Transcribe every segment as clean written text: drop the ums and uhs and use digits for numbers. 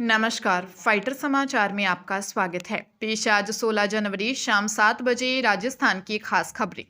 नमस्कार, फाइटर समाचार में आपका स्वागत है। पेश आज 16 जनवरी शाम 7 बजे राजस्थान की खास खबरें।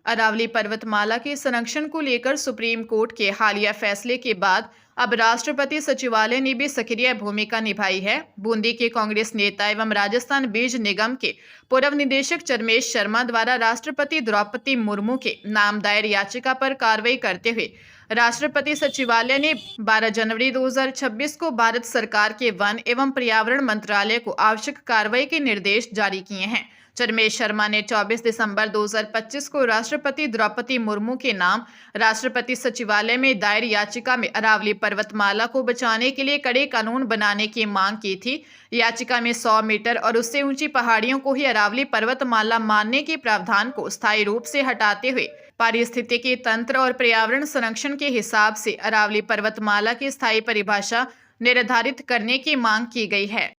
अरावली पर्वतमाला के संरक्षण को लेकर सुप्रीम कोर्ट के हालिया फैसले के बाद अब राष्ट्रपति सचिवालय ने भी सक्रिय भूमिका निभाई है। बूंदी के कांग्रेस नेता एवं राजस्थान बीज निगम के पूर्व निदेशक चरमेश शर्मा द्वारा राष्ट्रपति द्रौपदी मुर्मू के नाम दायर याचिका पर कार्रवाई करते हुए राष्ट्रपति सचिवालय ने 12 जनवरी 2026 को भारत सरकार के वन एवं पर्यावरण मंत्रालय को आवश्यक कार्रवाई के निर्देश जारी किए हैं। चरमेश शर्मा ने 24 दिसंबर 2025 को राष्ट्रपति द्रौपदी मुर्मू के नाम राष्ट्रपति सचिवालय में दायर याचिका में अरावली पर्वतमाला को बचाने के लिए कड़े कानून बनाने की मांग की थी। याचिका में 100 मीटर और उससे ऊंची पहाड़ियों को ही अरावली पर्वतमाला मानने के प्रावधान को स्थायी रूप से हटाते हुए पारिस्थितिकी तंत्र और पर्यावरण संरक्षण के हिसाब से अरावली पर्वतमाला की स्थायी परिभाषा निर्धारित करने की मांग की गई है।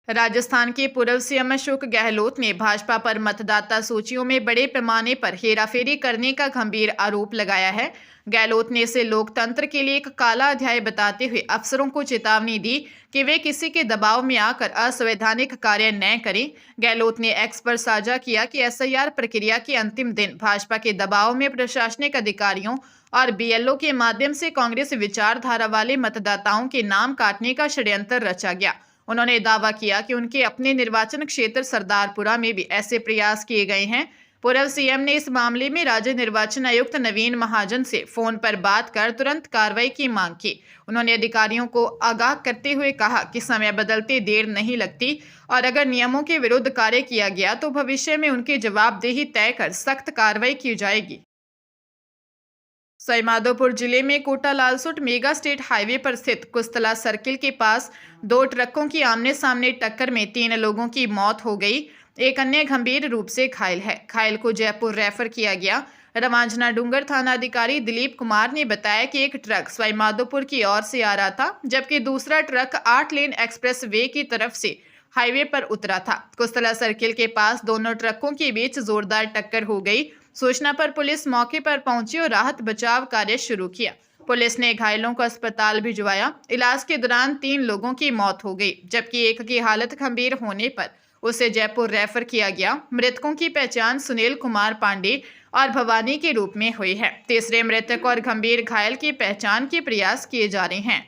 राजस्थान के पूर्व सीएम अशोक गहलोत ने भाजपा पर मतदाता सूचियों में बड़े पैमाने पर हेराफेरी करने का गंभीर आरोप लगाया है। गहलोत ने इसे लोकतंत्र के लिए एक काला अध्याय बताते हुए अफसरों को चेतावनी दी कि वे किसी के दबाव में आकर असंवैधानिक कार्य न करें। गहलोत ने एक्स पर साझा किया कि एसआईआर प्रक्रिया के अंतिम दिन भाजपा के दबाव में प्रशासनिक अधिकारियों और बीएलओ के माध्यम से कांग्रेस विचारधारा वाले मतदाताओं के नाम काटने का षड्यंत्र रचा गया। उन्होंने दावा किया कि उनके अपने निर्वाचन क्षेत्र सरदारपुरा में भी ऐसे प्रयास किए गए हैं। पूर्व सीएम ने इस मामले में राज्य निर्वाचन आयुक्त नवीन महाजन से फोन पर बात कर तुरंत कार्रवाई की मांग की। उन्होंने अधिकारियों को आगाह करते हुए कहा कि समय बदलते देर नहीं लगती और अगर नियमों के विरुद्ध कार्य किया गया तो भविष्य में उनकी जवाबदेही तय कर सख्त कार्रवाई की जाएगी। सवाईमाधोपुर जिले में Kota Lalsot mega state highway पर स्थित कुस्तला सर्किल के पास 2 ट्रकों की आमने सामने टक्कर में 3 लोगों की मौत हो गई। एक अन्य गंभीर रूप से घायल है। घायल को जयपुर रेफर किया गया। रवांजना डूंगर थाना अधिकारी दिलीप कुमार ने बताया कि एक ट्रक सवाईमाधोपुर की ओर से आ रहा था, जबकि दूसरा ट्रक 8 लेन एक्सप्रेस वे की तरफ से हाईवे पर उतरा था। कुस्तला सर्किल के पास दोनों ट्रकों के बीच जोरदार टक्कर हो गई। सूचना पर पुलिस मौके पर पहुंची और राहत बचाव कार्य शुरू किया। पुलिस ने घायलों को अस्पताल भिजवाया। इलाज के दौरान 3 लोगों की मौत हो गई, जबकि एक की हालत गंभीर होने पर उसे जयपुर रेफर किया गया। मृतकों की पहचान सुनील कुमार पांडे और भवानी के रूप में हुई है। तीसरे मृतक और गंभीर घायल की पहचान के प्रयास किए जा रहे हैं।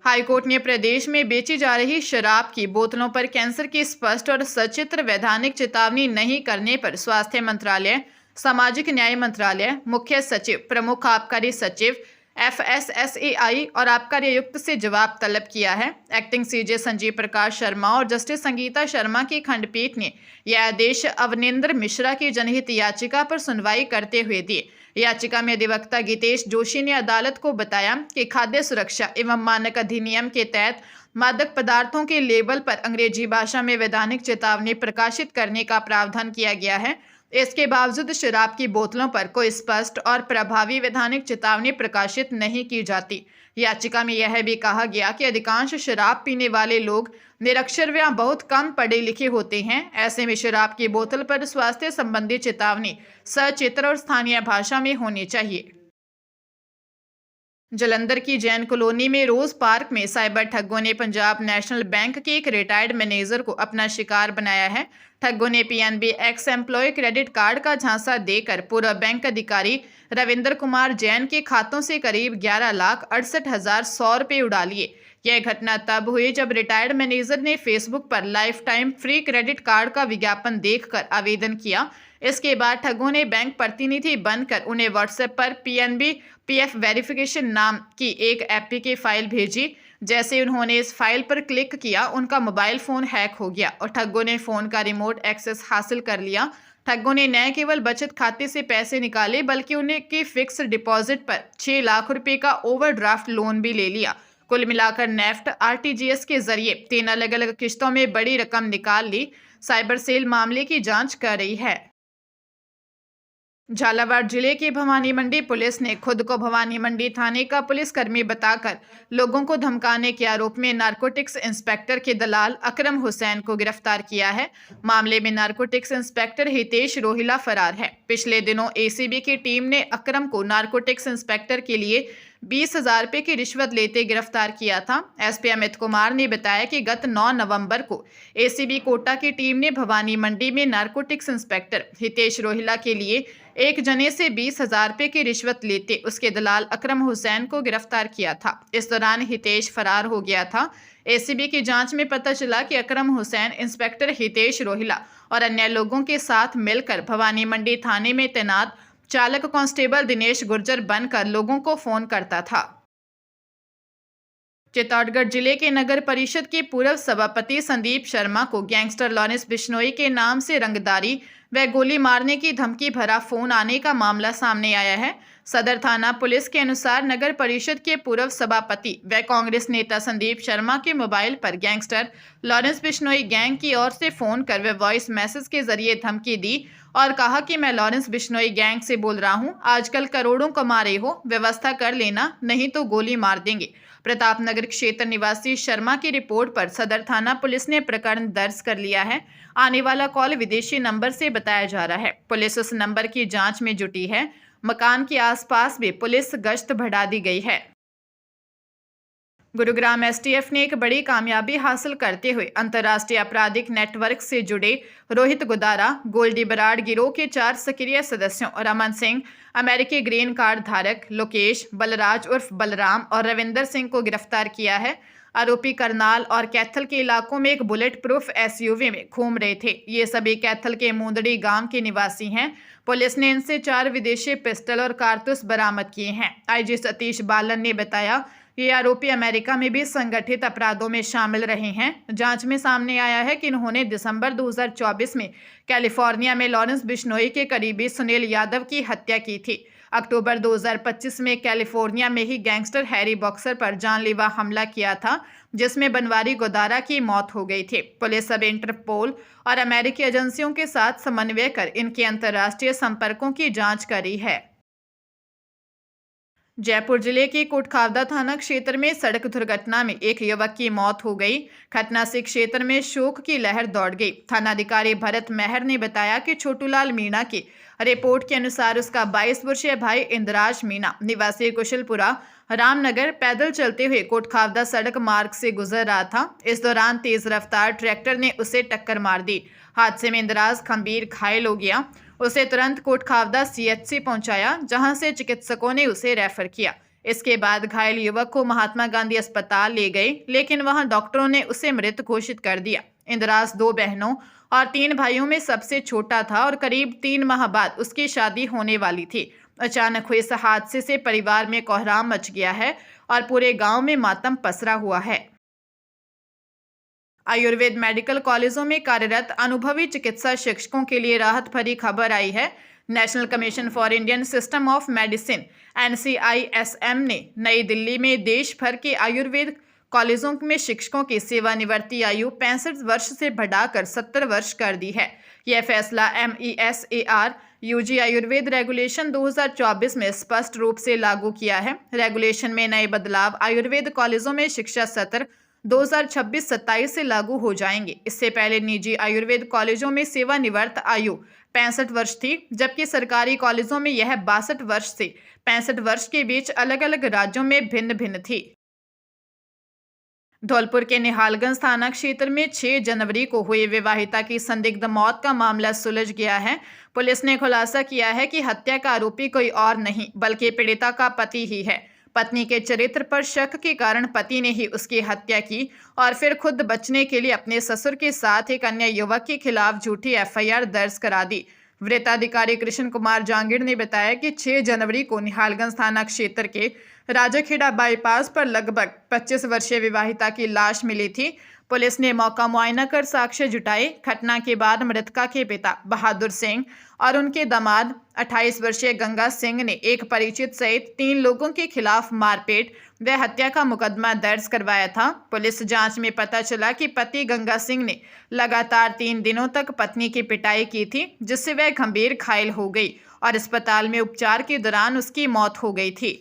हाईकोर्ट ने प्रदेश में बेची जा रही शराब की बोतलों पर कैंसर की स्पष्ट और सचित्र वैधानिक चेतावनी नहीं करने पर स्वास्थ्य मंत्रालय, सामाजिक न्याय मंत्रालय, मुख्य सचिव, प्रमुख आबकारी सचिव, FSSAI और आबकारी आयुक्त से जवाब तलब किया है। एक्टिंग सीजे संजीव प्रकाश शर्मा और जस्टिस संगीता शर्मा की खंडपीठ ने यह आदेश अवनिंदर मिश्रा की जनहित याचिका पर सुनवाई करते हुए दिए। याचिका में अधिवक्ता गीतेश जोशी ने अदालत को बताया कि खाद्य सुरक्षा एवं मानक अधिनियम के तहत मादक पदार्थों के लेबल पर अंग्रेजी भाषा में वैधानिक चेतावनी प्रकाशित करने का प्रावधान किया गया है। इसके बावजूद शराब की बोतलों पर कोई स्पष्ट और प्रभावी वैधानिक चेतावनी प्रकाशित नहीं की जाती। याचिका में यह भी कहा गया कि अधिकांश शराब पीने वाले लोग निरक्षर व बहुत कम पढ़े लिखे होते हैं। ऐसे में शराब की बोतल पर स्वास्थ्य संबंधी चेतावनी सचित्र और स्थानीय भाषा में होनी चाहिए। जालंधर की जैन कॉलोनी में रोज पार्क में साइबर ठगों ने पंजाब नेशनल बैंक के एक रिटायर्ड मैनेजर को अपना शिकार बनाया है। ठगों ने PNB ex employ credit card का झांसा देकर पूर्व बैंक अधिकारी रविंद्र कुमार जैन के खातों से करीब 11,68,100 रुपये उड़ा लिए। यह घटना तब हुई जब रिटायर्ड मैनेजर ने फेसबुक पर life time free credit card का विज्ञापन देखकर आवेदन किया। इसके बाद ठगों ने बैंक प्रतिनिधि बनकर उन्हें व्हाट्सएप पर पीएनबी पीएफ वेरिफिकेशन नाम की एक एपीके फाइल भेजी। जैसे उन्होंने इस फाइल पर क्लिक किया, उनका मोबाइल फोन हैक हो गया और ठगों ने फोन का रिमोट एक्सेस हासिल कर लिया। ठगों ने न केवल बचत खाते से पैसे निकाले बल्कि उनकी फिक्स डिपॉजिट पर 6 लाख रुपए का ओवरड्राफ्ट लोन भी ले लिया। कुल मिलाकर नेफ्ट आरटीजीएस के जरिए 3 अलग अलग किस्तों में बड़ी रकम निकाल ली। साइबर सेल मामले की जांच कर रही है। झालावाड़ जिले की भवानी मंडी पुलिस ने खुद को भवानी मंडी थाने का पुलिसकर्मी बताकर लोगों को धमकाने के आरोप में नारकोटिक्स इंस्पेक्टर के दलाल अकरम हुसैन को गिरफ्तार किया है। मामले में नारकोटिक्स इंस्पेक्टर हितेश रोहिला फरार है। पिछले दिनों एसीबी की टीम ने अकरम को नारकोटिक्स इंस्पेक्टर के लिए 20,000 रुपये की रिश्वत लेते गिरफ्तार किया था। एसपी अमित कुमार ने बताया कि गत 9 नवंबर को एसीबी कोटा की टीम ने भवानी मंडी में नारकोटिक्स इंस्पेक्टर हितेश रोहिला के लिए एक जने से 20,000 रुपये की रिश्वत लेते उसके दलाल अकरम हुसैन को गिरफ्तार किया था। इस दौरान हितेश फरार हो गया था। एसीबी की जांच में पता चला कि अकरम हुसैन इंस्पेक्टर हितेश रोहिला और अन्य लोगों के साथ मिलकर भवानी मंडी थाने में तैनात चालक कांस्टेबल दिनेश गुर्जर बनकर लोगों को फोन करता था। चित्तौड़गढ़ जिले के नगर परिषद के पूर्व सभापति संदीप शर्मा को गैंगस्टर लॉरेंस बिश्नोई के नाम से रंगदारी व गोली मारने की धमकी भरा फोन आने का मामला सामने आया है। सदर थाना पुलिस के अनुसार नगर परिषद के पूर्व सभापति व कांग्रेस नेता संदीप शर्मा के मोबाइल पर गैंगस्टर लॉरेंस बिश्नोई गैंग की ओर से फोन कर वे वॉइस मैसेज के जरिए धमकी दी और कहा कि मैं लॉरेंस बिश्नोई गैंग से बोल रहा हूं, आजकल करोड़ों कमा रहे हो, व्यवस्था कर लेना नहीं तो गोली मार देंगे। प्रतापनगर क्षेत्र निवासी शर्मा की रिपोर्ट पर सदर थाना पुलिस ने प्रकरण दर्ज कर लिया है। आने वाला कॉल विदेशी नंबर से बताया जा रहा है। पुलिस उस नंबर की जांच में जुटी है। मकान के आसपास भी पुलिस गश्त बढ़ा दी गई है। गुरुग्राम एसटीएफ ने एक बड़ी कामयाबी हासिल करते हुए अंतर्राष्ट्रीय आपराधिक नेटवर्क से जुड़े रोहित गुदारा, गोल्डी बराड़ गिरोह के 4 सक्रिय सदस्यों रमन सिंह, अमेरिकी ग्रीन कार्ड धारक लोकेश, बलराज उर्फ बलराम और रविंदर सिंह को गिरफ्तार किया है। आरोपी करनाल और कैथल के इलाकों में एक बुलेट प्रूफ एसयूवी में घूम रहे थे। ये सभी कैथल के मुंदड़ी गांव के निवासी हैं। पुलिस ने इनसे 4 विदेशी पिस्टल और कारतूस बरामद किए हैं। आईजी सतीश बालन ने बताया ये आरोपी अमेरिका में भी संगठित अपराधों में शामिल रहे हैं। जांच में सामने आया है कि इन्होंने दिसंबर 2024 में कैलिफोर्निया में लॉरेंस बिश्नोई के करीबी सुनील यादव की हत्या की थी। अक्टूबर 2025 में कैलिफोर्निया में ही गैंगस्टर हैरी बॉक्सर पर जानलेवा हमला किया था, जिसमें बनवारी गोदारा की मौत हो गई थी। पुलिस अब इंटरपोल और अमेरिकी एजेंसियों के साथ समन्वय कर इनके अंतर्राष्ट्रीय संपर्कों की जांच कर रही है। जयपुर जिले के कोटखावदा थाना क्षेत्र में सड़क दुर्घटना में एक युवक की मौत हो गई। घटना से क्षेत्र में शोक की लहर दौड़ गई। थानाधिकारी भरत मेहर ने बताया कि छोटूलाल मीणा की रिपोर्ट के अनुसार उसका 22 वर्षीय भाई इंद्राज मीणा निवासी कुशलपुरा रामनगर पैदल चलते हुए कोटखावदा सड़क मार्ग से गुजर रहा था। इस दौरान तेज रफ्तार ट्रैक्टर ने उसे टक्कर मार दी। हादसे में इंद्राज गंभीर घायल हो गया। उसे तुरंत कोटखावदा सीएचसी पहुंचाया, जहां से चिकित्सकों ने उसे रेफर किया। इसके बाद घायल युवक को महात्मा गांधी अस्पताल ले गए, लेकिन वहां डॉक्टरों ने उसे मृत घोषित कर दिया। इंद्राज 2 बहनों और 3 भाइयों में सबसे छोटा था और करीब 3 माह बाद उसकी शादी होने वाली थी। अचानक हुए इस हादसे से परिवार में कोहराम मच गया है और पूरे गांव में मातम पसरा हुआ है। आयुर्वेद मेडिकल कॉलेजों में कार्यरत अनुभवी चिकित्सा शिक्षकों के लिए राहत भरी खबर आई है। National commission for Indian system of medicine NCISM ने नई दिल्ली में देश भर के आयुर्वेद कॉलेजों में शिक्षकों की सेवानिवृत्ति आयु 65 वर्ष से बढ़ाकर 70 वर्ष कर दी है। यह फैसला MESAR UG आयुर्वेद रेगुलेशन 2024 में स्पष्ट रूप से लागू किया है। रेगुलेशन में नए बदलाव आयुर्वेद कॉलेजों में शिक्षा सत्र 2026-27 से लागू हो जाएंगे। इससे पहले निजी आयुर्वेद कॉलेजों में सेवानिवृत्त आयु 65 वर्ष थी, जबकि सरकारी कॉलेजों में यह 62 वर्ष से 65 वर्ष के बीच अलग अलग राज्यों में भिन्न भिन्न थी। धौलपुर के निहालगंज थाना क्षेत्र में 6 जनवरी को हुई विवाहिता की संदिग्ध मौत का मामला सुलझ गया है। पुलिस ने खुलासा किया है कि हत्या का आरोपी कोई और नहीं बल्कि पीड़िता का पति ही है। पत्नी के चरित्र पर शक के कारण पति ने ही उसकी हत्या की और फिर खुद बचने के लिए अपने ससुर के साथ एक अन्य युवक के खिलाफ झूठी FIR दर्ज करा दी। वृत्ताधिकारी कृष्ण कुमार जांगीर ने बताया कि 6 जनवरी को निहालगंज थाना क्षेत्र के राजाखेड़ा बाईपास पर लगभग 25 वर्षीय विवाहिता की लाश मिली थी। पुलिस ने मौका मुआयना कर साक्ष्य जुटाए। घटना के बाद मृतका के पिता बहादुर सिंह और उनके दामाद 28 वर्षीय गंगा सिंह ने एक परिचित सहित 3 लोगों के खिलाफ मारपीट व हत्या का मुकदमा दर्ज करवाया था। पुलिस जांच में पता चला कि पति गंगा सिंह ने लगातार 3 दिनों तक पत्नी की पिटाई की थी, जिससे वह गंभीर घायल हो गई और अस्पताल में उपचार के दौरान उसकी मौत हो गई थी।